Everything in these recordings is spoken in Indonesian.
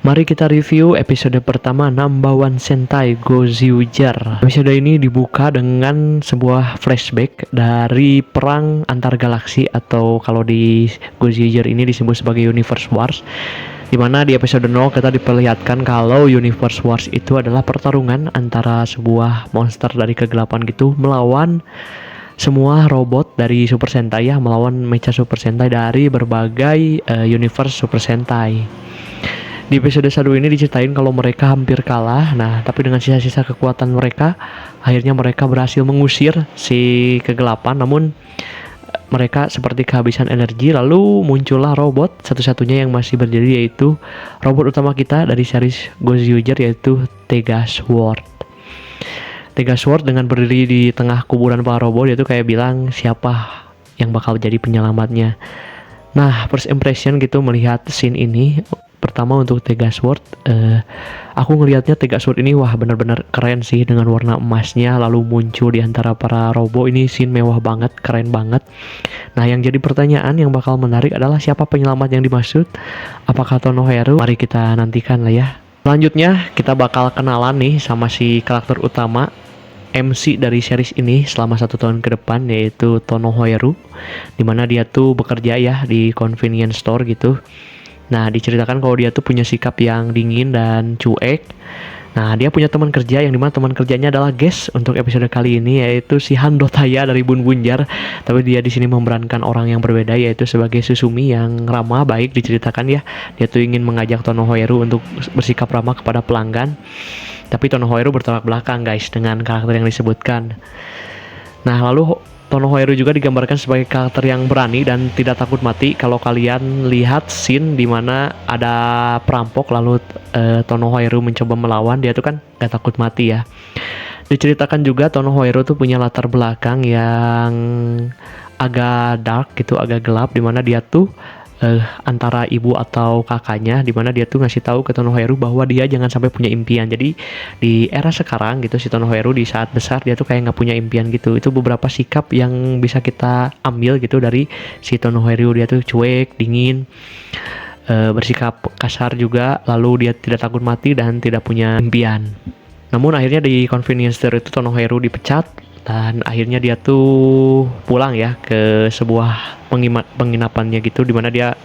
Mari kita review episode pertama Number One Sentai Gozyuger. Episode ini dibuka dengan sebuah flashback dari perang antar galaksi atau kalau di Gozyuger ini disebut sebagai Universe Wars. Dimana di episode 0 kita diperlihatkan kalau Universe Wars itu adalah pertarungan antara sebuah monster dari kegelapan gitu melawan semua robot dari Super Sentai ya, melawan mecha Super Sentai dari berbagai universe Super Sentai. Di episode 1 ini diceritain kalau mereka hampir kalah. Nah, tapi dengan sisa-sisa kekuatan mereka, akhirnya mereka berhasil mengusir si kegelapan. Namun mereka seperti kehabisan energi. Lalu muncullah robot satu-satunya yang masih berdiri, yaitu robot utama kita dari series Gozyuger, yaitu Tegasword. Tegasword dengan berdiri di tengah kuburan para robot, dia tuh kayak bilang siapa yang bakal jadi penyelamatnya. Nah, first impression gitu melihat scene ini. Pertama untuk Tegasword, aku ngelihatnya Tegasword ini wah benar-benar keren sih dengan warna emasnya lalu muncul di antara para robot. Ini scene mewah banget, keren banget. Nah, yang jadi pertanyaan yang bakal menarik adalah siapa penyelamat yang dimaksud? Apakah Tonohiro? Mari kita nantikan lah ya. Selanjutnya kita bakal kenalan nih sama si karakter utama MC dari series ini selama 1 tahun ke depan, yaitu Tonohiro, dimana dia tuh bekerja ya di convenience store gitu. Nah, diceritakan kalau dia tuh punya sikap yang dingin dan cuek. Nah, dia punya teman kerja yang dimana teman kerjanya adalah guest untuk episode kali ini, yaitu si Handotaya dari Bun Bunjar. Tapi dia di sini memerankan orang yang berbeda, yaitu sebagai Susumi yang ramah, baik. Diceritakan ya, dia tuh ingin mengajak Tonohiro untuk bersikap ramah kepada pelanggan. Tapi Tonohiro bertolak belakang guys dengan karakter yang disebutkan. Nah, lalu Tonohiro juga digambarkan sebagai karakter yang berani dan tidak takut mati. Kalau kalian lihat scene di mana ada perampok lalu Tonohiro mencoba melawan, dia tuh kan gak takut mati ya. Diceritakan juga Tonohiro tuh punya latar belakang yang agak dark gitu, agak gelap, dimana dia tuh antara ibu atau kakaknya, dimana dia tuh ngasih tahu ke Tonohiro bahwa dia jangan sampai punya impian. Jadi di era sekarang gitu, si Tonohiro di saat besar dia tuh kayak nggak punya impian gitu. Itu beberapa sikap yang bisa kita ambil gitu dari si Tonohiro. Dia tuh cuek, dingin, bersikap kasar juga, lalu dia tidak takut mati dan tidak punya impian. Namun akhirnya di convenience store itu Tonohiro dipecat dan akhirnya dia tuh pulang ya ke sebuah penginapannya gitu, dimana dia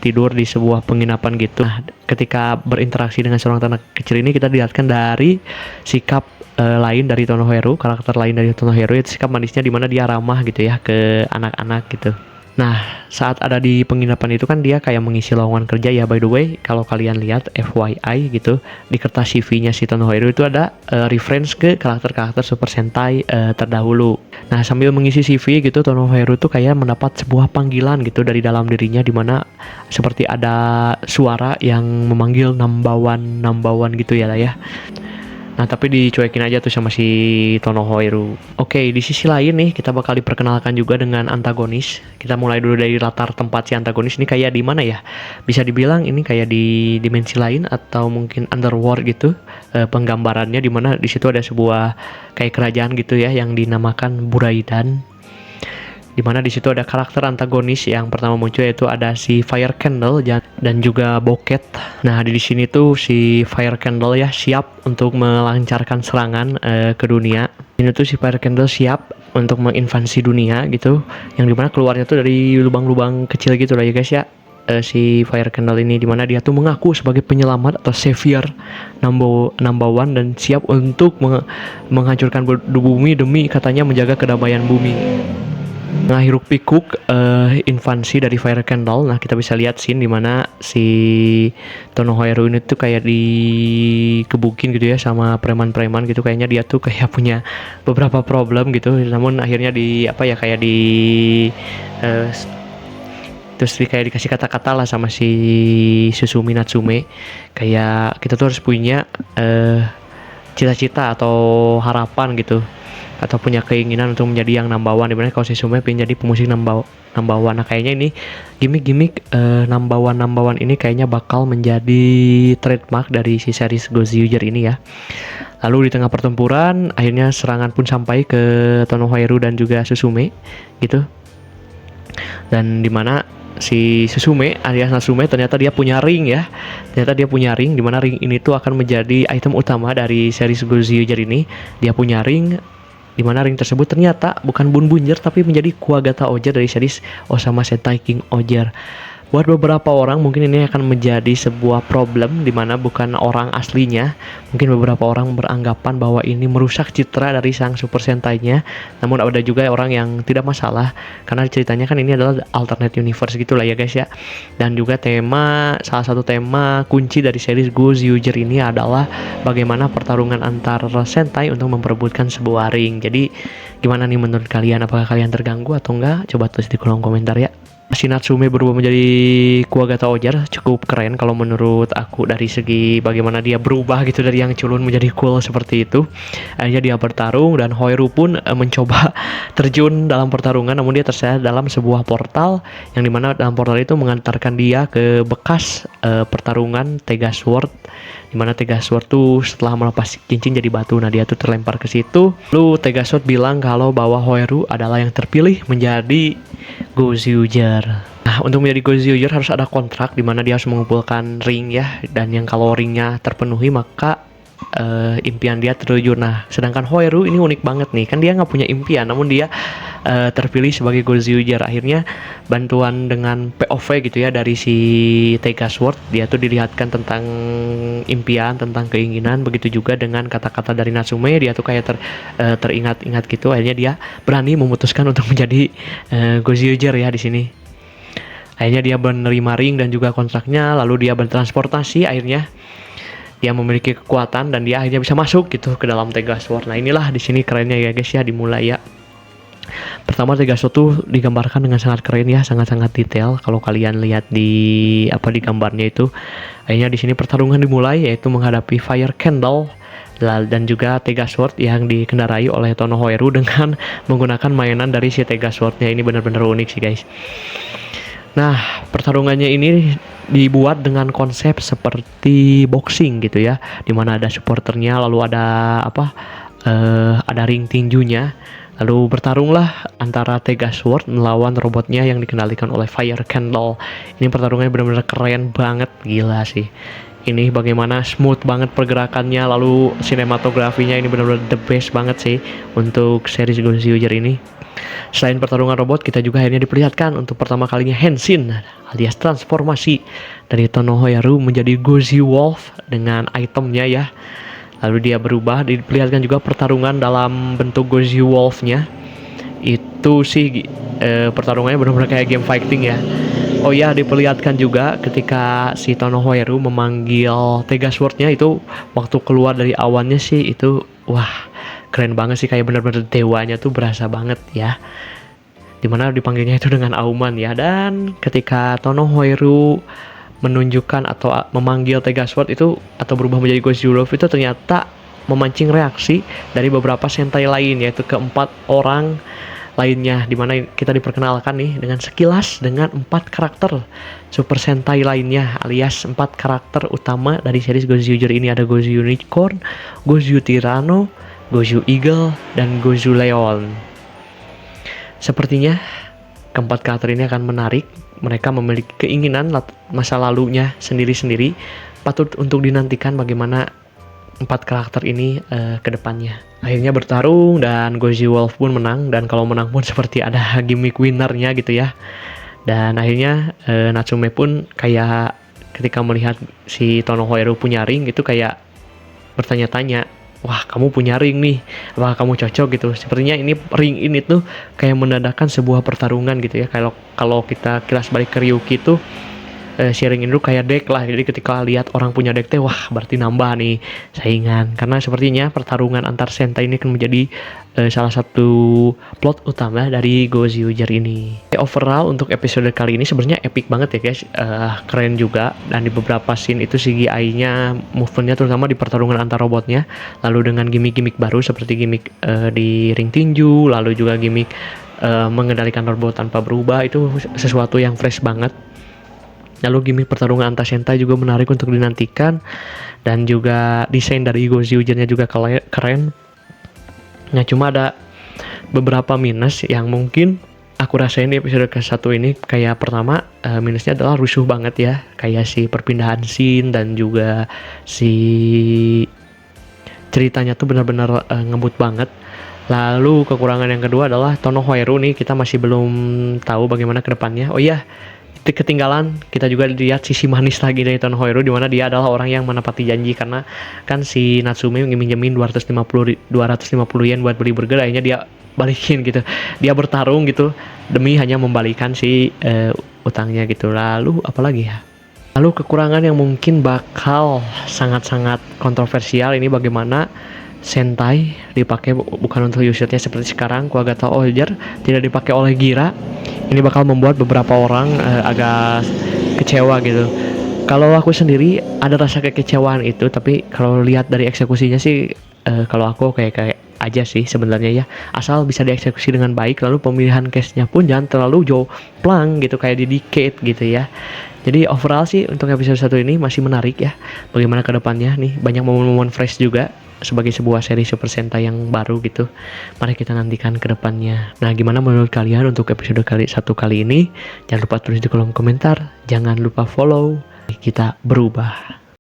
tidur di sebuah penginapan gitu. Nah, ketika berinteraksi dengan seorang anak kecil ini, kita dilihatkan dari sikap lain dari Tonohiro, karakter lain dari Tonohiro, itu sikap manisnya dimana dia ramah gitu ya ke anak-anak gitu. Nah, saat ada di penginapan itu kan dia kayak mengisi lowongan kerja ya. By the way, kalau kalian lihat FYI gitu, di kertas CV-nya si Tonohiro itu ada reference ke karakter-karakter Super Sentai terdahulu. Nah, sambil mengisi CV gitu, Tonohiro tuh kayak mendapat sebuah panggilan gitu dari dalam dirinya, dimana seperti ada suara yang memanggil Nambawan gitu ya lah ya. Nah, tapi dicuekin aja tuh sama si Tonohiro. Oke, di sisi lain nih kita bakal diperkenalkan juga dengan antagonis. Kita mulai dulu dari latar tempat si antagonis ini kayak di mana ya? Bisa dibilang ini kayak di dimensi lain atau mungkin underworld gitu. Penggambarannya di mana di situ ada sebuah kayak kerajaan gitu ya yang dinamakan Buraidan. Di mana di situ ada karakter antagonis yang pertama muncul, yaitu ada si Fire Candle dan juga Boket. Nah, di sini tuh si Fire Candle ya siap untuk melancarkan serangan ke dunia. Ini tuh si Fire Candle siap untuk menginvasi dunia gitu, yang dimana keluarnya tuh dari lubang-lubang kecil gitu lah ya guys ya. Si Fire Candle ini dimana dia tuh mengaku sebagai penyelamat atau savior number one dan siap untuk menghancurkan bumi demi katanya menjaga kedamaian bumi. Nah, hiruk pikuk invasi dari Fire Candle. Nah, kita bisa lihat scene dimana si Tonohiro ini tuh kayak dikebukin gitu ya sama preman-preman gitu. Kayaknya dia tuh kayak punya beberapa problem gitu. Namun akhirnya terus kayak dikasih kata-kata lah sama si Susumi Natsume. Kayak kita tuh harus punya cita-cita atau harapan gitu, atau punya keinginan untuk menjadi yang number one, dimana kalau si Sume pengen jadi pemusik number one. Nah, kayaknya ini gimmick number one ini kayaknya bakal menjadi trademark dari si series Gozyuger ini ya. Lalu di tengah pertempuran akhirnya serangan pun sampai ke Tonohiro dan juga Susume gitu, dan dimana si Susume alias Natsume ternyata dia punya ring ya. Ternyata dia punya ring, dimana ring ini tuh akan menjadi item utama dari series Gozyuger ini. Dia punya ring, dimana ring tersebut ternyata bukan Bunbunjer tapi menjadi Kuwagata Oger dari series Osama Sentai King Oger. Buat beberapa orang mungkin ini akan menjadi sebuah problem, dimana bukan orang aslinya. Mungkin beberapa orang beranggapan bahwa ini merusak citra dari sang Super Sentai-nya. Namun ada juga orang yang tidak masalah, karena ceritanya kan ini adalah alternate universe gitulah ya guys ya. Dan juga salah satu tema kunci dari series Gozyuger ini adalah bagaimana pertarungan antar Sentai untuk memperebutkan sebuah ring. Jadi gimana nih menurut kalian? Apakah kalian terganggu atau enggak? Coba tulis di kolom komentar ya. Si Natsume berubah menjadi Kuwagata Oger cukup keren kalau menurut aku, dari segi bagaimana dia berubah gitu dari yang culun menjadi cool seperti itu. Akhirnya dia bertarung dan Hoiru pun mencoba terjun dalam pertarungan, namun dia terseret dalam sebuah portal yang dimana dalam portal itu mengantarkan dia ke bekas pertarungan Tega Sword, dimana Tega Sword tuh setelah melepas cincin jadi batu. Nah dia tuh terlempar ke situ. Lalu Tega Sword bilang kalau bahwa Hoiru adalah yang terpilih menjadi Gozyuger. Nah, untuk menjadi Gozyuger harus ada kontrak di mana dia harus mengumpulkan ring ya, dan yang kalau ringnya terpenuhi maka impian dia terwujud. Nah, sedangkan Hoiru ini unik banget nih, kan dia nggak punya impian, namun dia terpilih sebagai Gozyuger. Akhirnya bantuan dengan POV gitu ya dari si Tega Sword, dia tuh dilihatkan tentang impian, tentang keinginan. Begitu juga dengan kata-kata dari Natsume, dia tuh kayak teringat-ingat gitu. Akhirnya dia berani memutuskan untuk menjadi Gozyuger ya di sini. Akhirnya dia menerima ring dan juga kontraknya, lalu dia bertransportasi. Akhirnya dia memiliki kekuatan dan dia akhirnya bisa masuk gitu ke dalam Tega Sword. Nah inilah di sini kerennya ya guys ya, dimulai ya. Pertama Tega Sword tuh digambarkan dengan sangat keren ya, sangat-sangat detail. Kalau kalian lihat di gambarnya itu, akhirnya di sini pertarungan dimulai, yaitu menghadapi Fire Candle dan juga Tega Sword yang dikendarai oleh Tono Hoiru dengan menggunakan mainan dari si Tega Swordnya. Ini benar-benar unik sih guys. Nah, pertarungannya ini dibuat dengan konsep seperti boxing gitu ya, dimana ada supporternya, lalu ada ada ring tinjunya, lalu bertarunglah antara Tega Sword melawan robotnya yang dikendalikan oleh Fire Candle. Ini pertarungannya benar-benar keren banget, gila sih. Ini bagaimana smooth banget pergerakannya, lalu sinematografinya ini benar-benar the best banget sih untuk series Gozyuger ini. Selain pertarungan robot, kita juga akhirnya diperlihatkan untuk pertama kalinya Henshin alias transformasi dari Tono Hoiru menjadi Gozy Wolf dengan itemnya ya. Lalu dia berubah, diperlihatkan juga pertarungan dalam bentuk Gozy Wolf-nya. Itu sih pertarungannya benar-benar kayak game fighting ya. Oh ya, diperlihatkan juga ketika si Tono Hoiru memanggil Tega Sword-nya itu, waktu keluar dari awannya sih itu wah keren banget sih, kayak bener-bener dewanya tuh berasa banget ya, dimana dipanggilnya itu dengan auman ya. Dan ketika Tono Hoiru menunjukkan atau memanggil Tega Sword itu atau berubah menjadi Gozy Wolf itu ternyata memancing reaksi dari beberapa Sentai lain, yaitu keempat orang lainnya, dimana kita diperkenalkan nih dengan sekilas dengan 4 karakter Super Sentai lainnya, alias 4 karakter utama dari series Gozyuger ini. Ada Gozy Unicorn, Gozy Tyranno, Gozy Eagle, dan Gozy Leon. Sepertinya keempat karakter ini akan menarik. Mereka memiliki keinginan masa lalunya sendiri-sendiri. Patut untuk dinantikan bagaimana 4 karakter ini ke depannya. Akhirnya bertarung dan Gozy Wolf pun menang, dan kalau menang pun seperti ada gimmick winnernya gitu ya. Dan akhirnya Natsume pun kayak ketika melihat si Tono Hoiru punya ring gitu kayak bertanya-tanya, wah kamu punya ring nih, apakah kamu cocok gitu. Sepertinya ini ring ini tuh kayak menandakan sebuah pertarungan gitu ya. Kalau kita kilas balik ke Ryuki tuh sharing ini kayak deck lah. Jadi ketika lihat orang punya deck teh, wah berarti nambah nih saingan. Karena sepertinya pertarungan antar Sentai ini akan menjadi salah satu plot utama dari Gozyuger ini. Overall untuk episode kali ini sebenarnya epic banget ya guys, keren juga. Dan di beberapa scene itu CGI-nya, movementnya terutama di pertarungan antar robotnya, lalu dengan gimmick-gimmick baru seperti gimmick di ring tinju, lalu juga gimmick mengendalikan robot tanpa berubah, itu sesuatu yang fresh banget. Lalu gimmick pertarungan antar Sentai juga menarik untuk dinantikan, dan juga desain dari Gozyuger-nya juga keren. Nah cuma ada beberapa minus yang mungkin aku rasain di episode ke-1 ini kayak pertama minusnya adalah rusuh banget ya, kayak si perpindahan scene dan juga si ceritanya tuh benar-benar ngebut banget. Lalu kekurangan yang kedua adalah Tonohiro nih, kita masih belum tahu bagaimana ke depannya. Oh iya, ketinggalan kita juga lihat sisi manis lagi dari Tonohiro, di mana dia adalah orang yang menepati janji, karena kan si Natsumi minjemin 250 yen buat beli burger, akhirnya dia balikin gitu. Dia bertarung gitu demi hanya membalikan si utangnya gitu. Lalu apalagi ya? Lalu kekurangan yang mungkin bakal sangat-sangat kontroversial ini, bagaimana Sentai dipakai bukan untuk usernya seperti sekarang Kuwagata Oiljar tidak dipakai oleh Gira. Ini bakal membuat beberapa orang agak kecewa gitu. Kalau aku sendiri ada rasa kekecewaan itu, tapi kalau lihat dari eksekusinya sih kalau aku kayak aja sih sebenarnya ya, asal bisa dieksekusi dengan baik. Lalu pemilihan case-nya pun jangan terlalu jomplang gitu kayak di Decade gitu ya. Jadi overall sih untuk episode 1 ini masih menarik ya. Bagaimana ke depannya nih, banyak momen-momen fresh juga sebagai sebuah seri Super Sentai yang baru gitu. Mari kita nantikan ke depannya. Nah, gimana menurut kalian untuk episode kali ini? Jangan lupa tulis di kolom komentar. Jangan lupa follow. Kita berubah.